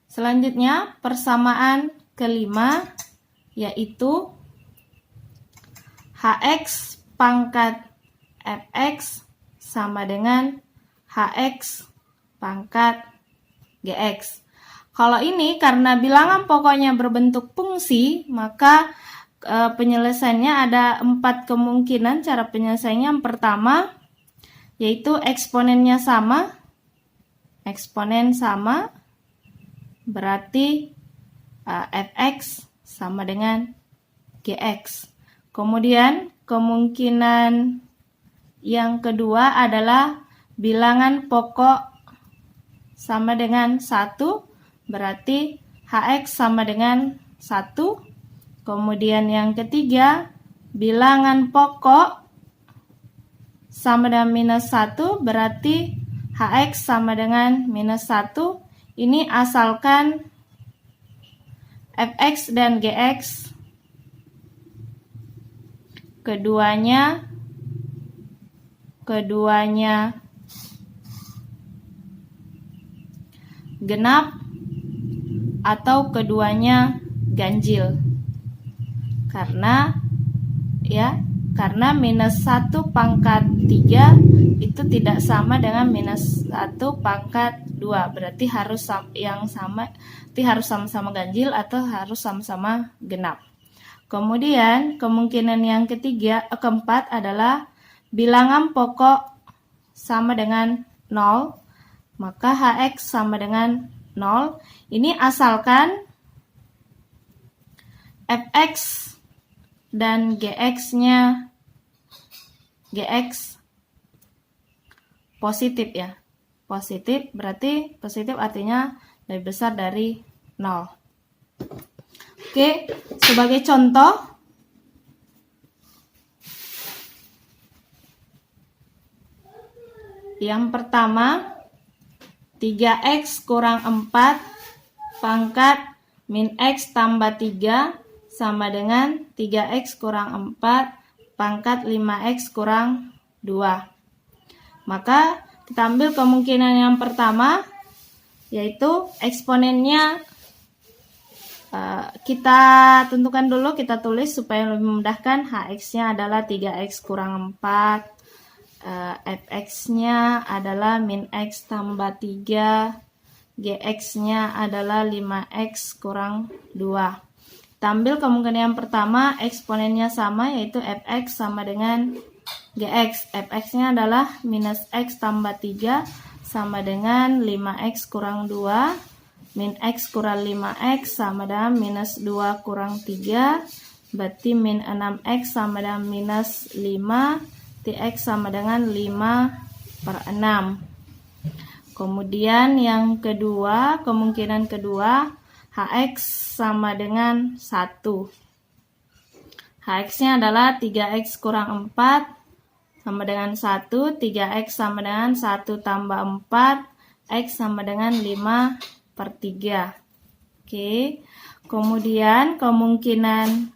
Selanjutnya persamaan kelima yaitu Hx pangkat Fx sama dengan Hx pangkat Gx. Kalau ini karena bilangan pokoknya berbentuk fungsi, maka penyelesaiannya ada 4 kemungkinan cara penyelesaiannya. Yang pertama yaitu eksponennya sama. Eksponen sama berarti Fx sama dengan Gx. Kemudian kemungkinan yang kedua adalah bilangan pokok sama dengan 1, berarti Hx sama dengan 1. Kemudian yang ketiga, bilangan pokok sama dengan minus 1, berarti Hx sama dengan minus 1. Ini asalkan Fx dan Gx keduanya genap atau keduanya ganjil. Karena minus 1 pangkat 3 itu tidak sama dengan minus 1 pangkat 2. Berarti harus harus sama-sama ganjil atau harus sama-sama genap. Kemudian kemungkinan yang keempat adalah bilangan pokok sama dengan 0, maka Hx sama dengan 0. Ini asalkan Fx dan Gx-nya Gx positif ya. Positif berarti positif artinya lebih besar dari 0. Oke, sebagai contoh yang pertama 3x kurang 4 pangkat min x tambah 3 sama dengan 3x kurang 4 pangkat 5x kurang 2. Maka kita ambil kemungkinan yang pertama yaitu eksponennya kita tentukan dulu, kita tulis supaya lebih memudahkan. Hx-nya adalah 3x kurang 4, Fx-nya adalah min x tambah 3, Gx-nya adalah 5x kurang 2. Kita ambil kemungkinan yang pertama, eksponennya sama yaitu Fx sama dengan Gx. Fx-nya adalah minus x tambah 3 sama dengan 5x kurang 2. Min x kurang 5x sama dengan minus 2 kurang 3, berarti min 6x sama dengan minus 5, Tx sama dengan 5/6. Kemudian yang kedua, kemungkinan kedua, Hx sama dengan 1. Hx-nya adalah 3x kurang 4 sama dengan 1, 3x sama dengan 1 tambah 4, x sama dengan 5/3. Oke. Kemudian kemungkinan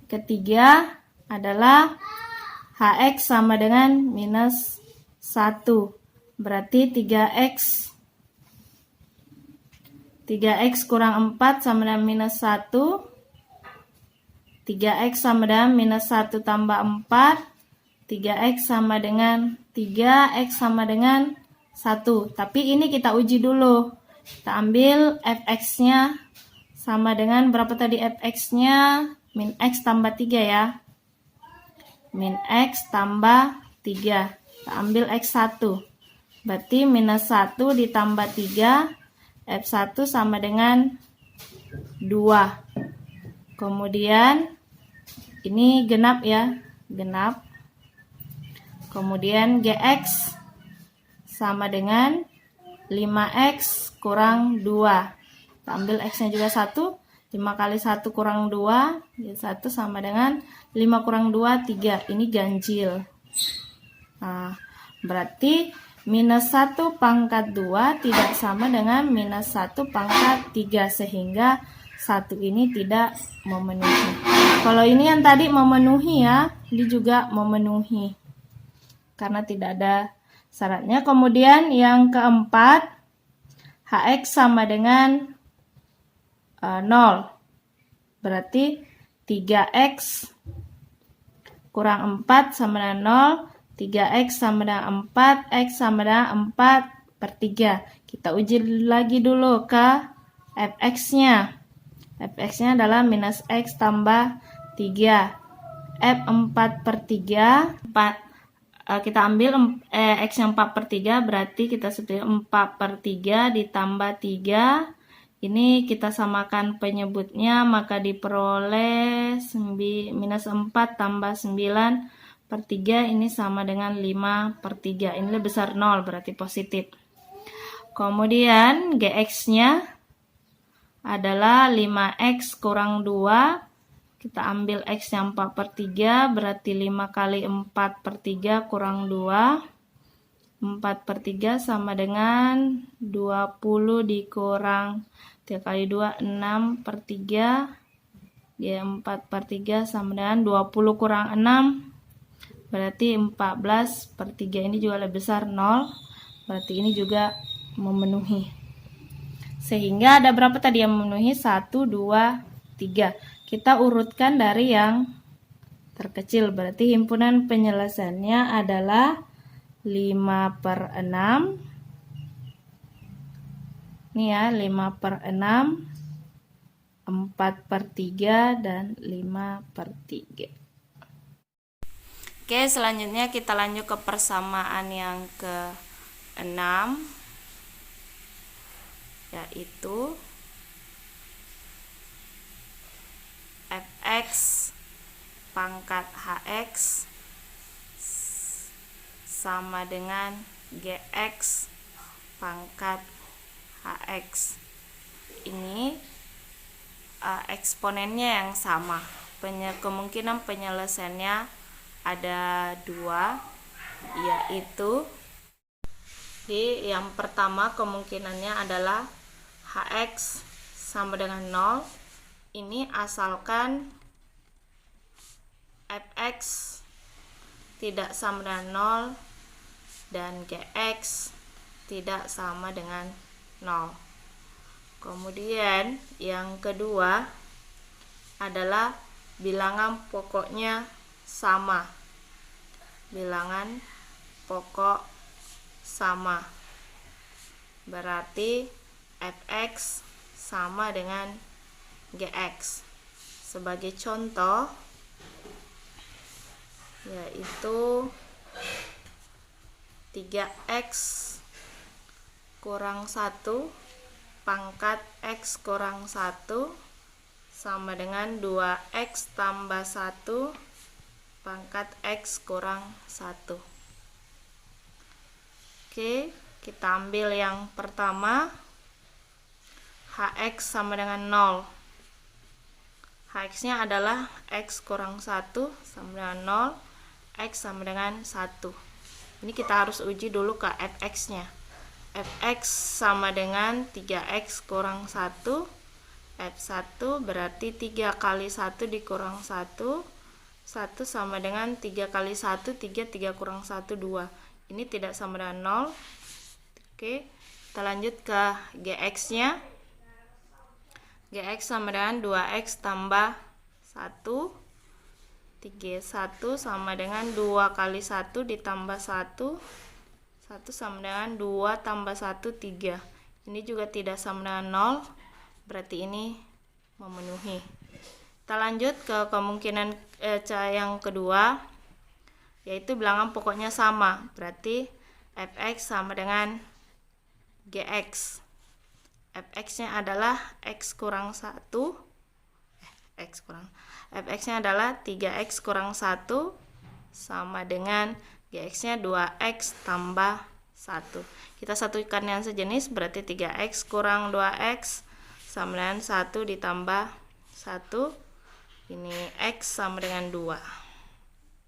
ketiga adalah Hx sama dengan minus 1. Berarti 3x kurang 4 sama dengan minus 1. 3x sama dengan minus 1 tambah 4. 3x sama dengan 3, x sama dengan 1. Tapi ini kita uji dulu. Kita ambil Fx-nya sama dengan berapa tadi Fx-nya? Min x tambah 3 ya. Min x tambah 3. Kita ambil x1. Berarti minus 1 ditambah 3. F1 sama dengan 2. Kemudian ini genap ya. Genap. Kemudian Gx sama dengan 5x kurang 2. Kita ambil x-nya juga 1. 5 kali 1 kurang 2. 1 sama dengan 5 kurang 2, 3. Ini ganjil. Nah, berarti minus 1 pangkat 2 tidak sama dengan minus 1 pangkat 3. Sehingga 1 ini tidak memenuhi. Kalau ini yang tadi memenuhi ya. Ini juga memenuhi. Karena tidak ada syaratnya. Kemudian yang keempat, Hx sama dengan 0. Berarti 3x kurang 4 sama dengan 0. 3x sama dengan 4, x sama dengan 4/3. Kita uji lagi dulu ke fx-nya. Fx-nya adalah minus x tambah 3. F4/3. Kita ambil x yang 4/3, berarti kita seperti 4/3 ditambah 3. Ini kita samakan penyebutnya, maka diperoleh minus 4 tambah 9/3, ini sama dengan 5/3. Ini lebih besar 0, berarti positif. Kemudian gx-nya adalah 5x kurang 2. Kita ambil x yang 4/3, berarti 5 kali 4/3 kurang 2. 4/3 sama dengan 20 dikurang 3 kali 2, 6/3. 4/3 sama dengan 20 kurang 6, berarti 14/3. Ini juga lebih besar 0, berarti ini juga memenuhi. Sehingga ada berapa tadi yang memenuhi? 1, 2, 3. Kita urutkan dari yang terkecil, berarti himpunan penyelesaiannya adalah 5/6. Ini ya, 5/6, 4/3, dan 5/3. Oke, selanjutnya kita lanjut ke persamaan yang ke-6, yaitu fx pangkat hx sama dengan gx pangkat hx. Ini eksponennya yang sama. Kemungkinan penyelesaiannya ada 2, yaitu yang pertama kemungkinannya adalah hx sama dengan 0. Ini asalkan fx tidak sama dengan 0 dan gx tidak sama dengan 0. Kemudian yang kedua adalah bilangan pokoknya sama. Bilangan pokok sama. Berarti fx sama dengan gx. Sebagai contoh, yaitu 3x kurang 1 pangkat x kurang 1 sama dengan 2x tambah 1 pangkat x kurang 1. Oke, kita ambil yang pertama, hx sama dengan 0. Hx-nya adalah x kurang 1 sama dengan 0, x sama dengan 1. Ini kita harus uji dulu ke fx-nya. Fx sama dengan 3x kurang 1. F1 berarti 3 kali 1 dikurang 1. 1 sama dengan 3 kali 1, 3 kurang 1, 2. Ini tidak sama dengan 0. Oke, kita lanjut ke gx-nya. Gx sama dengan 2x tambah 1. 1 sama dengan 2 kali 1 ditambah 1. 1 sama dengan 2 tambah 1, 3. Ini juga tidak sama dengan 0. Berarti ini memenuhi. Kita lanjut ke kemungkinan yang kedua, yaitu bilangan pokoknya sama. Berarti fx sama dengan gx. Fx-nya adalah x kurang 1. Fx-nya adalah 3x kurang 1 sama dengan gx-nya 2x tambah 1. Kita satukan yang sejenis, berarti 3x kurang 2x sama dengan 1 ditambah 1. Ini x sama dengan 2.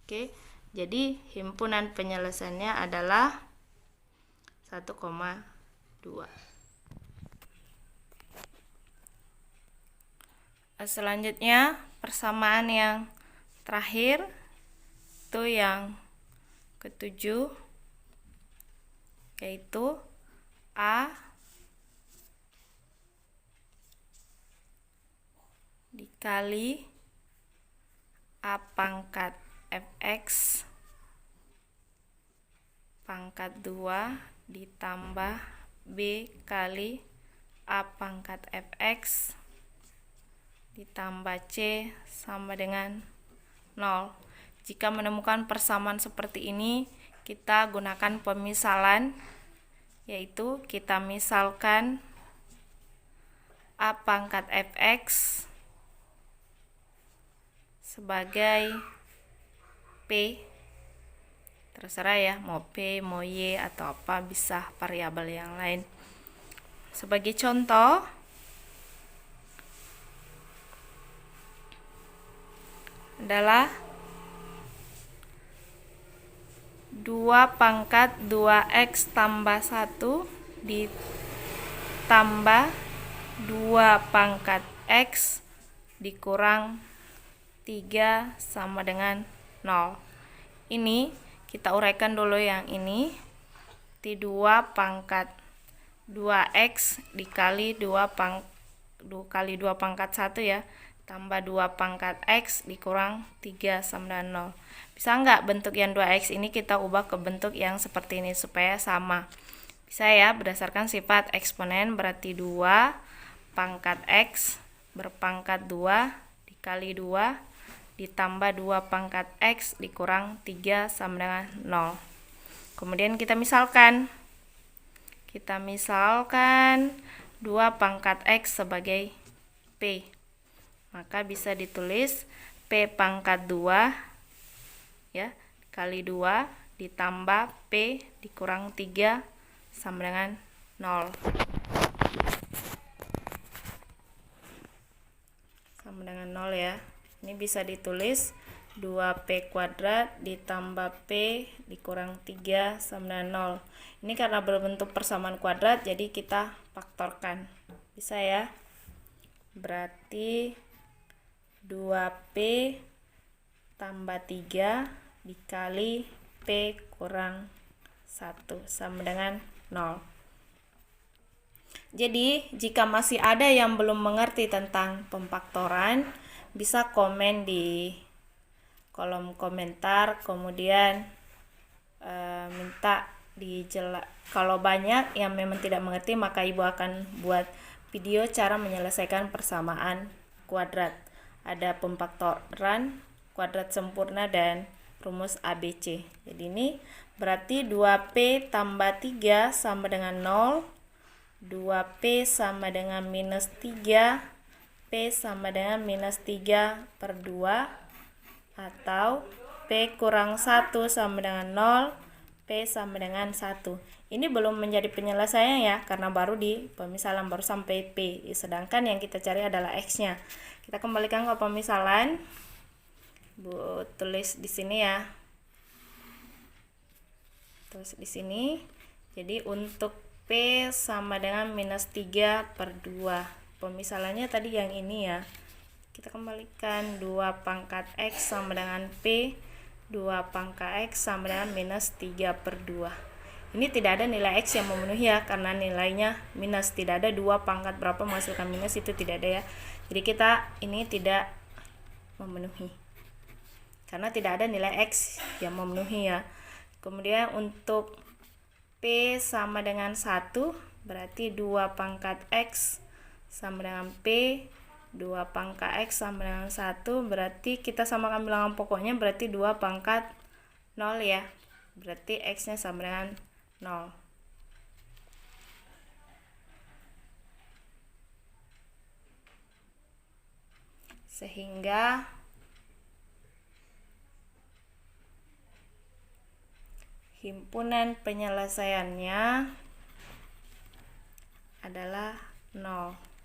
Oke, jadi himpunan penyelesaiannya adalah 1,2. Selanjutnya persamaan yang terakhir itu yang ke-7, yaitu A dikali A pangkat fx pangkat 2 ditambah B kali A pangkat fx ditambah C sama dengan 0. Jika menemukan persamaan seperti ini, kita gunakan pemisalan, yaitu kita misalkan A pangkat fx sebagai P, terserah ya, mau P, mau Y, atau apa, bisa variabel yang lain. Sebagai contoh, adalah 2 pangkat 2x tambah 1 ditambah 2 pangkat x dikurang 3 sama dengan 0. Ini kita uraikan dulu yang ini. 2 pangkat 2x dikali 2 kali 2 pangkat 1 ya, tambah 2 pangkat x dikurang 3 sama dengan 0. Bisa nggak bentuk yang 2x ini kita ubah ke bentuk yang seperti ini supaya sama? Bisa ya, berdasarkan sifat eksponen, berarti 2 pangkat x berpangkat 2 dikali 2 ditambah 2 pangkat x dikurang 3 sama dengan 0. Kemudian kita misalkan 2 pangkat x sebagai P. Maka bisa ditulis P pangkat 2 ya, kali 2 ditambah P dikurang 3 sama dengan 0. Sama dengan 0 ya. Ini bisa ditulis 2P kuadrat ditambah P dikurang 3 sama dengan 0. Ini karena berbentuk persamaan kuadrat, jadi kita faktorkan. Bisa ya. Berarti 2P tambah 3 dikali P kurang 1 sama dengan 0. Jadi, jika masih ada yang belum mengerti tentang pemfaktoran, bisa komen di kolom komentar, kemudian minta kalau banyak yang memang tidak mengerti, maka ibu akan buat video cara menyelesaikan persamaan kuadrat. Ada pemfaktoran, kuadrat sempurna, dan rumus ABC. Jadi ini berarti 2P tambah 3 sama dengan 0, 2P sama dengan minus 3, P sama dengan minus 3 per 2, atau P kurang 1 sama dengan 0, P sama dengan 1. Ini belum menjadi penyelesaian ya, karena baru di pemisalan, baru sampai P. Sedangkan yang kita cari adalah X-nya. Kita kembalikan ke pemisalan. Bu tulis di sini ya. Tulis di sini. Jadi untuk P sama dengan minus 3 per 2. Pemisalannya tadi yang ini ya. Kita kembalikan 2 pangkat X sama dengan P. 2 pangkat X sama dengan minus 3 per 2. Ini tidak ada nilai X yang memenuhi ya, karena nilainya minus. Tidak ada 2 pangkat berapa menghasilkan minus, itu tidak ada ya. Jadi kita ini tidak memenuhi, karena tidak ada nilai X yang memenuhi ya. Kemudian untuk P sama dengan 1, berarti 2 pangkat X sama dengan P. 2 pangkat X sama dengan 1, berarti kita samakan bilangan pokoknya, berarti 2 pangkat 0 ya. Berarti X nya sama dengan 0. Sehingga himpunan penyelesaiannya adalah 0.